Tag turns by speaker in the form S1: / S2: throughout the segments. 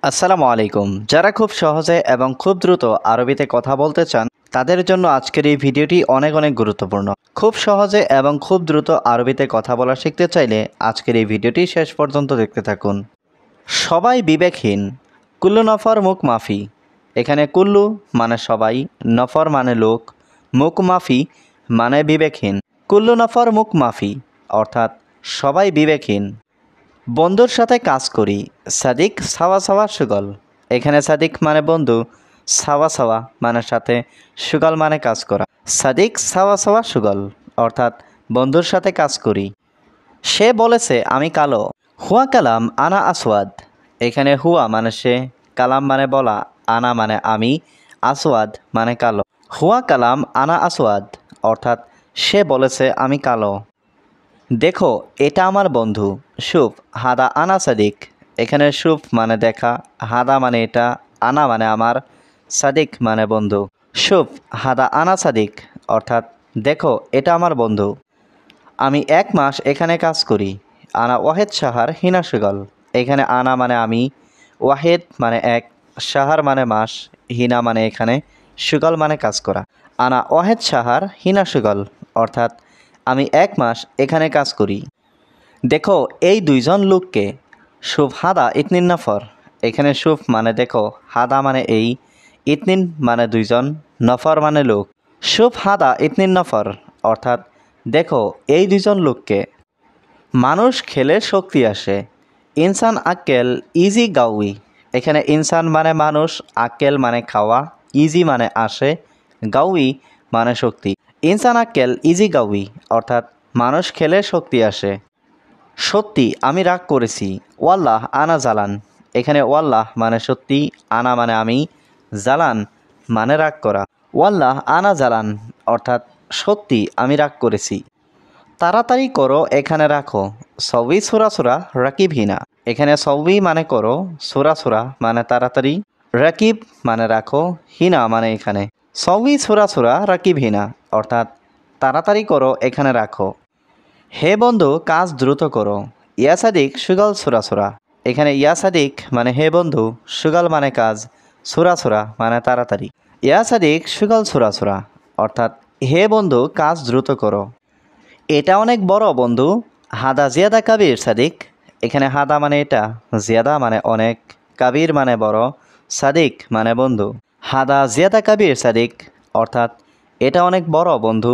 S1: আসসালামু আলাইকুম। যারা খুব সহজে এবং খুব দ্রুত আরবিতে কথা বলতে চান তাদের জন্য আজকের এই ভিডিওটি অনেক অনেক গুরুত্বপূর্ণ। খুব সহজে এবং খুব দ্রুত আরবিতে কথা বলা শিখতে চাইলে আজকের এই ভিডিওটি শেষ পর্যন্ত দেখতে থাকুন। সবাই বিবেকহীন। কুল্লু নফর মুখ মাফি। এখানে কুল্লু মানে সবাই, নফর মানে লোক, মুখ মাফি মানে বিবেকহীন। কুল্লু নফর মুখ মাফি অর্থাৎ সবাই বিবেকহীন। বন্ধুর সাথে কাজ করি। সাদিক সাওয়া সাওয়া সুগল। এখানে সাদিক মানে বন্ধু, সাওয়া সাওয়া মানে সাথে, সুগল মানে কাজ করা। সাদিক সাওয়া সাওয়া সুগল অর্থাৎ বন্ধুর সাথে কাজ করি। সে বলেছে আমি কালো। হুয়া কালাম আনা আসওয়াদ। এখানে হুয়া মানে সে, কালাম মানে বলা, আনা মানে আমি, আসওয়াদ মানে কালো। হুয়া কালাম আনা আসওয়াদ অর্থাৎ সে বলেছে আমি কালো। দেখো এটা আমার বন্ধু। শুভ হাদা আনা সাদিক। এখানে শুভ মানে দেখা, হাদা মানে এটা, আনা মানে আমার, সাদিক মানে বন্ধু। শুভ হাদা আনা সাদিক অর্থাৎ দেখো এটা আমার বন্ধু। আমি 1 মাস এখানে কাজ করি। আনা ওয়াহেদ শাহার হিনা সুগল। এখানে আনা মানে আমি, ওয়াহেদ মানে এক, শাহার মানে মাস, হিনা মানে এখানে, সুগল মানে কাজ করা। আনা ওয়াহেদ শাহার হিনা সুগল অর্থাৎ আমি 1 মাস এখানে কাজ করি। দেখো এই দুইজন লোককে। শুভ হাদা ইতনিন নফর। এখানে শুভ মানে দেখো, হাদা মানে এই, ইতনিন মানে দুইজন, নফর মানে লোক। শুভ হাদা ইতনিন নফর অর্থাৎ দেখো এই দুইজন লোককে। মানুষ খেলে শক্তি আসে। ইনসান আক্কেল ইজি গাউই। এখানে ইনসান মানে মানুষ, আক্কেল মানে খাওয়া, ইজি মানে আসে, গাউই মানে শক্তি। ইনসান আক্কেল ইজি গাউই অর্থাৎ মানুষ খেলে শক্তি আসে। সত্যি আমি রাগ করেছি। ওয়াল্লাহ আনা জালান। এখানে ওয়াল্লাহ মানে সত্যি, আনা মানে আমি, জালান মানে রাগ করা। ওয়াল্লাহ আনা জালান অর্থাৎ সত্যি আমি রাগ করেছি। তাড়াতাড়ি করো এখানে রাখো। সবই সুরা সুরা রাকিব হিনা। এখানে সবই মানে করো, সুরা সুরা মানে তাড়াতাড়ি, রাকিব মানে রাখো, হিনা মানে এখানে। সবই সুরা সুরা রাকিব হিনা অর্থাৎ তাড়াতাড়ি করো এখানে রাখো। হে বন্ধু কাজ দ্রুত করো। ইয়া সাদিক সুগল সুরা সুরা। এখানে ইয়া সাদিক মানে হে বন্ধু, সুগল মানে কাজ, সুরা সুরা মানে তাড়াতাড়ি। ইয়া সাদিক সুগল সুরা সুরা অর্থাৎ হে বন্ধু কাজ দ্রুত করো। এটা অনেক বড় বন্ধু। হাদা জিয়াদা কাবির সাদিক। এখানে হাদা মানে এটা, জিয়াদা মানে অনেক, কাবির মানে বড়, সাদিক মানে বন্ধু। হাদা জিয়াদা কাবির সাদিক অর্থাৎ এটা অনেক বড় বন্ধু।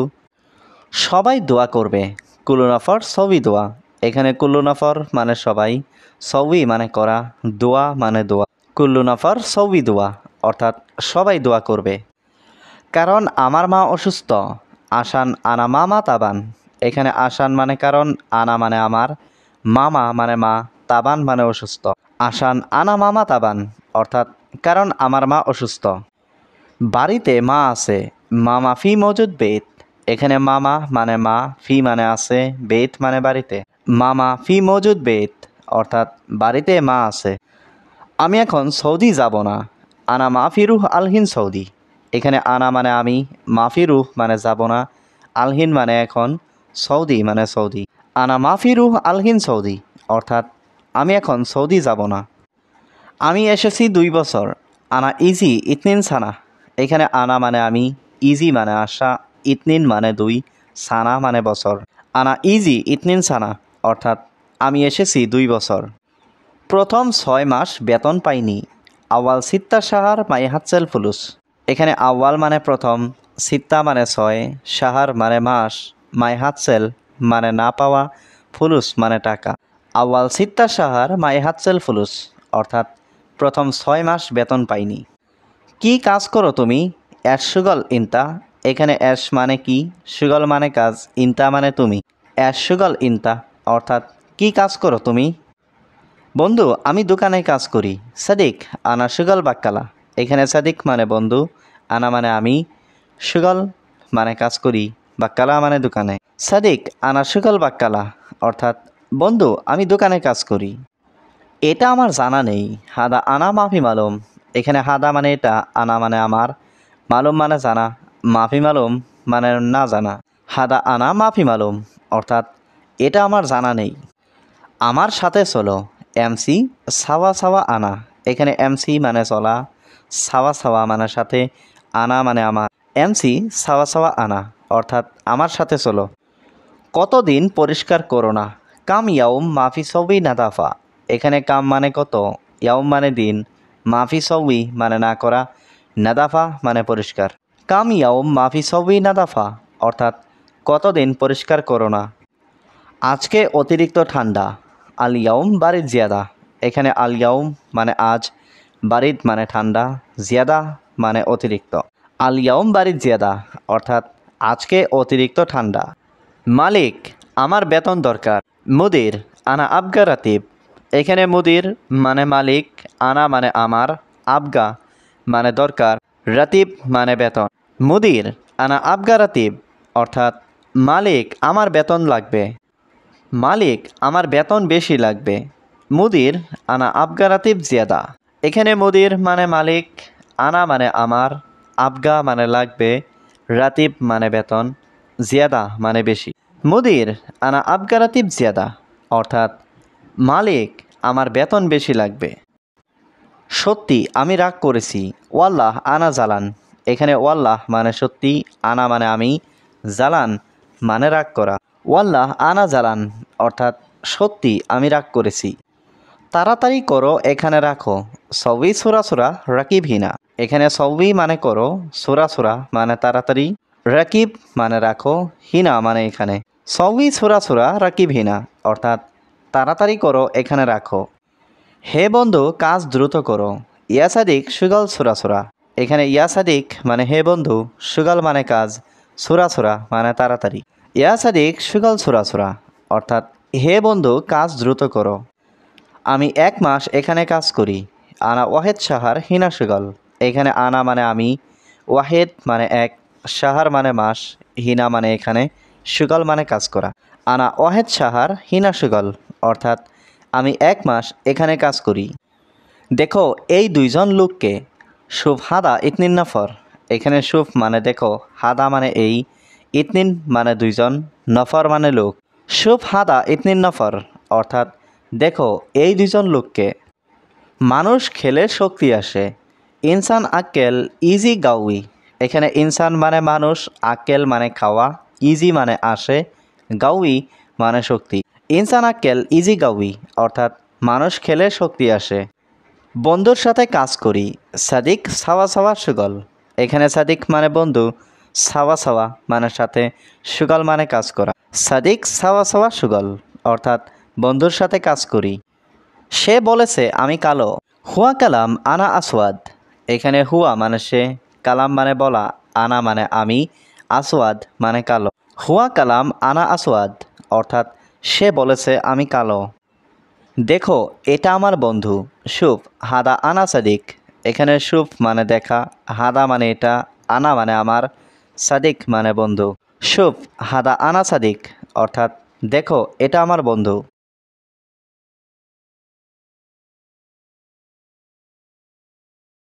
S1: সবাই দোয়া করবে। কুল্লু নফর সবই দোয়া। এখানে কুল্লু নফর মানে সবাই, সবই মানে করা, দোয়া মানে দোয়া। কুল্লু নফর সবই দোয়া অর্থাৎ সবাই দোয়া করবে। কারণ আমার মা অসুস্থ। আসান আনা মামা তাবান। এখানে আসান মানে কারণ, আনা মানে আমার, মামা মানে মা, তাবান মানে অসুস্থ। আসান আনা মামা তাবান অর্থাৎ কারণ আমার মা অসুস্থ। বাড়িতে মা আছে। মামা ফি মজুদ বেত। এখানে মামা মানে মা, ফি মানে আছে, বেত মানে বাড়িতে। মামা ফি মজুদ বেত অর্থাৎ বাড়িতে মা আছে। আমি এখন সৌদি যাব না। আনা মাফিরুহ আলহিন সৌদি। এখানে আনা মানে আমি, মাফিরুহ মানে যাব না, আলহিন মানে এখন, সৌদি মানে সৌদি। আনা মাফিরুহ আলহিন সৌদি অর্থাৎ আমি এখন সৌদি যাব না। আমি এসেছি 2 বছর। আনা ইজি ইতনিন সানা। এখানে আনা মানে আমি, ইজি মানে আসা, ইতনিন মানে 2, সানা মানে বছর। আনা ইজি ইতনিন সানা অর্থাৎ আমি এসেছি 2 বছর। প্রথম 6 মাস বেতন পাইনি। আওয়াল সিত্তা সাহার মাই হাতসেল ফুলুস। এখানে আওয়াল মানে প্রথম, সিত্তা মানে 6, সাহার মানে মাস, মাই হাতসেল মানে না পাওয়া, ফুলুস মানে টাকা। আওয়াল সিত্তা সাহার মাই হাতসেল ফুলুস অর্থাৎ প্রথম 6 মাস বেতন পাইনি। কি কাজ করো তুমি? অ্যাশ সুগল ইনতা। এখানে অ্যাশ মানে কি, সুগল মানে কাজ, ইনতা মানে তুমি। অ্যাশ সুগল ইনতা অর্থাৎ কি কাজ করো তুমি? বন্ধু আমি দোকানে কাজ করি। সাদিক আনা সুগল বাক্কালা। এখানে সাদিক মানে বন্ধু, আনা মানে আমি, সুগল মানে কাজ করি, বাক্কালা মানে দোকানে। সাদিক আনা সুগল বাক্কালা অর্থাৎ বন্ধু আমি দোকানে কাজ করি। এটা আমার জানা নেই। হাদা আনা মাফি মালুম। এখানে হাদা মানে এটা, আনা মানে আমার, মালুম মানে জানা, মাফি মালুম মানে না জানা। হাদা আনা মাফি মালুম অর্থাৎ এটা আমার জানা নেই। আমার সাথে চলো। এমসি সাওয়া সাওয়া আনা। এখানে এমসি মানে চলা, সাওয়া সাওয়া মানে সাথে, আনা মানে আমার। এমসি সাওয়া সাওয়া আনা অর্থাৎ আমার সাথে চলো। কতদিন পরিষ্কার করো না, কাম ইয়াউম মাফি সবই নাদাফা। এখানে কাম মানে কত, ইয়াউম মানে দিন, মাফি সবই মানে না করা, নাদাফা মানে পরিষ্কার। কাম ইয়াউম মাফি সবই নাদাফা অর্থাৎ কতদিন পরিষ্কার করো না। আজকে অতিরিক্ত ঠান্ডা, আল ইয়াউম বারিদ জিয়াদা। এখানে আল ইয়াউম মানে আজ, বারিদ মানে ঠান্ডা, জিয়াদা মানে অতিরিক্ত। আল ইয়াউম বারিদ জিয়াদা অর্থাৎ আজকে অতিরিক্ত ঠান্ডা। মালিক আমার বেতন দরকার, মুদির আনা আবগা রাতিব। এখানে মুদির মানে মালিক, আনা মানে আমার, আবগা মানে দরকার, রাতিব মানে বেতন। মুদির আনা আবগা রাতিব অর্থাৎ মালিক আমার বেতন লাগবে, মালিক আমার বেতন বেশি লাগবে। মুদির আনা আবগা রাতিব জিয়াদা। এখানে মুদির মানে মালিক, আনা মানে আমার, আবগা মানে লাগবে, রাতিব মানে বেতন, জিয়াদা মানে বেশি। মুদির আনা আবগা রাতিব জিয়াদা অর্থাৎ মালিক আমার বেতন বেশি লাগবে। সত্যি আমি রাগ করেছি, ওয়াল্লাহ আনা জালান। এখানে ওয়াল্লাহ মানে সত্যি, আনা মানে আমি, জালান মানে রাগ করা। ওয়াল্লাহ আনা জালান অর্থাৎ সত্যি আমি রাগ করেছি। তাড়াতাড়ি করো এখানে রাখো, সবই সুরা সুরা রাকিব হিনা। এখানে সবই মানে করো, সুরা সুরা মানে তাড়াতাড়ি, রাকিব মানে রাখো, হিনা মানে এখানে। সবই সুরা সুরা রাকিব হিনা অর্থাৎ তাড়াতাড়ি করো এখানে রাখো। হে বন্ধু কাজ দ্রুত করো, ইয়া সাদিক সুগাল সুরা সুরা। এখানে ইয়া সাদিক মানে হে বন্ধু, সুগাল মানে কাজ, সুরা সুরা মানে তাড়াতাড়ি। ইয়া সাদিক সুগাল সুরা সুরা অর্থাৎ হে বন্ধু কাজ দ্রুত করো। আমি 1 মাস এখানে কাজ করি, আনা ওয়াহেদ শাহার হিনা সুগল। এখানে আনা মানে আমি, ওয়াহেদ মানে 1, শাহার মানে মাস, হিনা মানে এখানে, সুগল মানে কাজ করা। আনা ওয়াহেদ শাহার হিনা সুগল অর্থাৎ আমি 1 মাস এখানে কাজ করি। দেখো এই 2 জন লোককে, শুভ হাদা ইতনিন নফর। এখানে শুভ মানে দেখো, হাদা মানে এই, ইতনিন মানে 2 জন, নফর মানে লোক। শুভ হাদা ইতনিন নফর অর্থাৎ দেখো এই 2 জন লোককে। মানুষ খেলে শক্তি আসে, ইনসান আক্কেল ইজি গাউই। এখানে ইনসান মানে মানুষ, আক্কেল মানে খাওয়া, ইজি মানে আসে, গাউই মানে শক্তি। ইনসান আক্কেল ইজি গাউই অর্থাৎ মানুষ খেলে শক্তি আসে। বন্ধুর সাথে কাজ করি, সাদিক সাওয়া সাওয়া সুগল। এখানে সাদিক মানে বন্ধু, সাওয়া সাওয়া মানে সাথে, সুগল মানে কাজ করা। সাদিক সাওয়া সাওয়া সুগল অর্থাৎ বন্ধুর সাথে কাজ করি। সে বলেছে আমি কালো, হুয়া কালাম আনা আসওয়াদ। এখানে হুয়া মানে সে, কালাম মানে বলা, আনা মানে আমি, আসওয়াদ মানে কালো। হুয়া কালাম আনা আসওয়াদ অর্থাৎ সে বলেছে আমি কালো। দেখো এটা আমার বন্ধু, শুভ হাদা আনা সাদিক। এখানে শুভ মানে দেখা, হাদা মানে এটা, আনা মানে আমার, সাদিক মানে বন্ধু। শুভ হাদা আনা সাদিক অর্থাৎ দেখো এটা আমার বন্ধু।